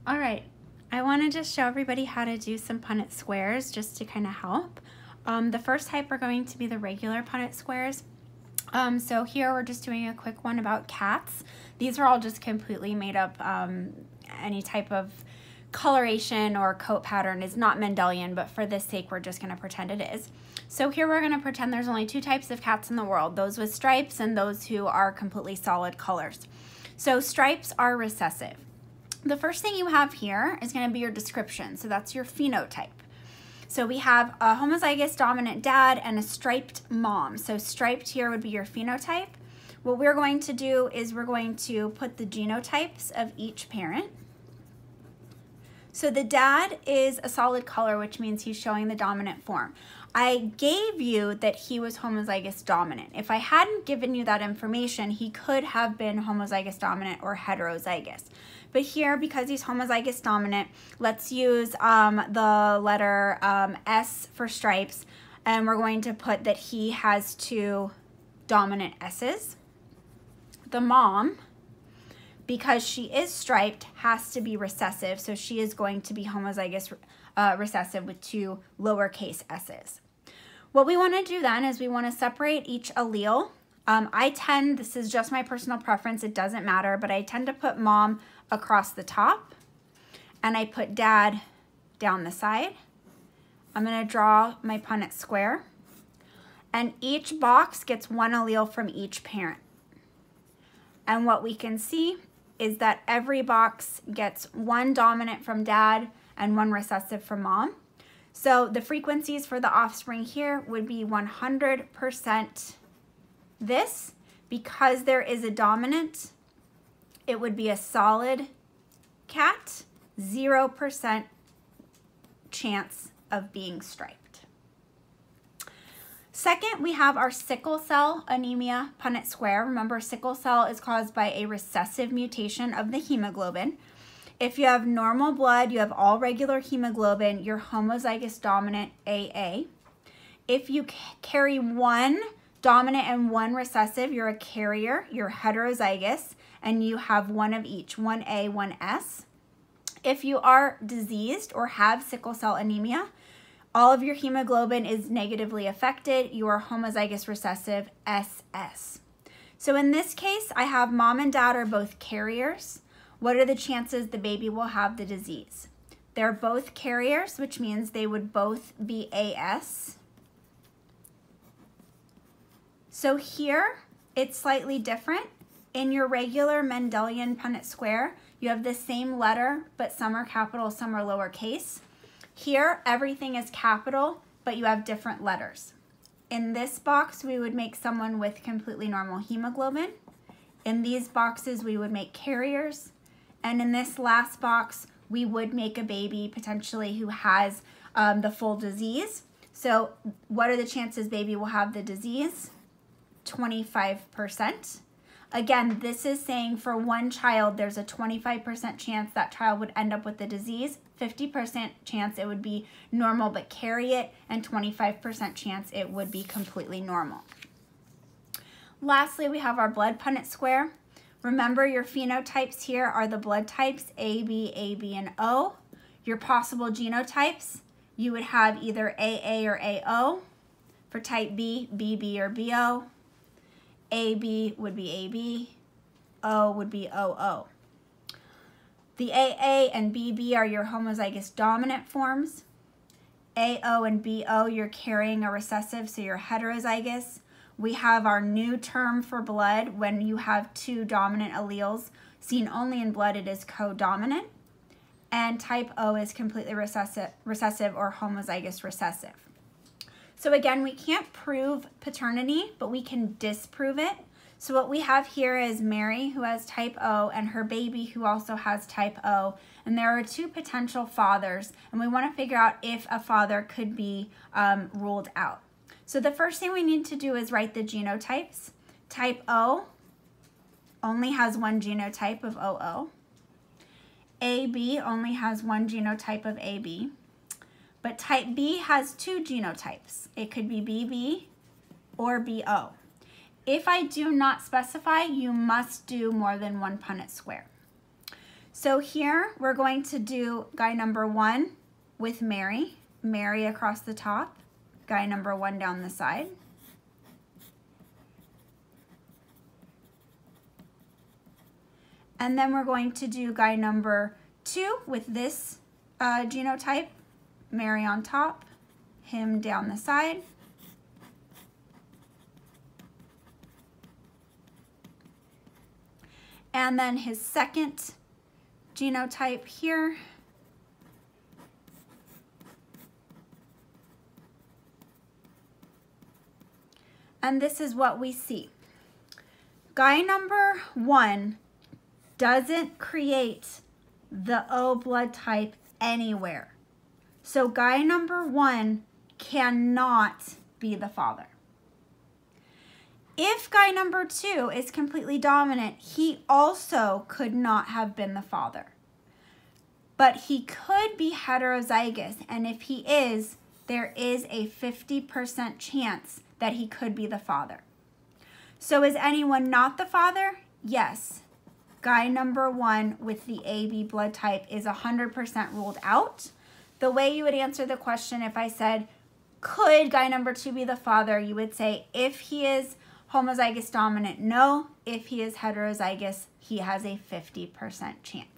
All right, I want to just show everybody how to do some Punnett squares just to kind of help. The first type are going to be the regular Punnett squares. So here we're just doing a quick one about cats. These are all just completely made up. Any type of coloration or coat pattern is not Mendelian, but for this sake, we're just going to pretend it is. So here we're going to pretend there's only two types of cats in the world, those with stripes and those who are completely solid colors. So stripes are recessive. The first thing you have here is going to be your description. So that's your phenotype. So we have a homozygous dominant dad and a striped mom. So striped here would be your phenotype. What we're going to do is we're going to put the genotypes of each parent. So the dad is a solid color, which means he's showing the dominant form. I gave you that he was homozygous dominant. If I hadn't given you that information, he could have been homozygous dominant or heterozygous. But here, because he's homozygous dominant, let's use the letter S for stripes, and we're going to put that he has two dominant S's. The mom, because she is striped, has to be recessive, so she is going to be homozygous recessive with two lowercase s's. What we want to do then is we want to separate each allele. This is just my personal preference, it doesn't matter, but I tend to put mom across the top, and I put dad down the side. I'm going to draw my Punnett square, and each box gets one allele from each parent. And what we can see is that every box gets one dominant from dad and one recessive from mom. So the frequencies for the offspring here would be 100% this. Because there is a dominant, it would be a solid cat, 0% chance of being striped. Second, we have our sickle cell anemia Punnett square. Remember, sickle cell is caused by a recessive mutation of the hemoglobin. If you have normal blood, you have all regular hemoglobin, you're homozygous dominant AA. If you carry one dominant and one recessive, you're a carrier, you're heterozygous, and you have one of each, 1A, 1S. If you are diseased or have sickle cell anemia, all of your hemoglobin is negatively affected, you are homozygous recessive, SS. So in this case, I have mom and dad are both carriers. What are the chances the baby will have the disease? They're both carriers, which means they would both be AS. So here, it's slightly different. In your regular Mendelian Punnett square, you have the same letter, but some are capital, some are lowercase. Here, everything is capital, but you have different letters. In this box, we would make someone with completely normal hemoglobin. In these boxes, we would make carriers. And in this last box, we would make a baby potentially who has the full disease. So what are the chances baby will have the disease? 25%. Again, this is saying for one child, there's a 25% chance that child would end up with the disease, 50% chance it would be normal but carry it, and 25% chance it would be completely normal. Lastly, we have our blood Punnett square. Remember, your phenotypes here are the blood types AB, AB, and O. Your possible genotypes, you would have either AA or AO. For type B, BB or BO. AB would be AB, O would be OO. The AA and BB are your homozygous dominant forms. AO and BO, you're carrying a recessive, so you're heterozygous. We have our new term for blood. When you have two dominant alleles seen only in blood, it is codominant. And type O is completely recessive or homozygous recessive. So again, we can't prove paternity, but we can disprove it. So what we have here is Mary, who has type O, and her baby, who also has type O. And there are two potential fathers, and we want to figure out if a father could be ruled out. So the first thing we need to do is write the genotypes. Type O only has one genotype of OO. AB only has one genotype of AB. But type B has two genotypes. It could be BB or BO. If I do not specify, you must do more than one Punnett square. So here we're going to do guy number 1 with Mary. Mary across the top, guy number 1 down the side. And then we're going to do guy number 2 with this genotype, Mary on top, him down the side. And then his second genotype here. And this is what we see. Guy number 1 doesn't create the O blood type anywhere. So guy number 1 cannot be the father. If guy number 2 is completely dominant, he also could not have been the father. But he could be heterozygous, and if he is, there is a 50% chance that he could be the father. So is anyone not the father? Yes. Guy number 1 with the AB blood type is 100% ruled out. The way you would answer the question if I said, could guy number 2 be the father? You would say, if he is homozygous dominant, no. If he is heterozygous, he has a 50% chance.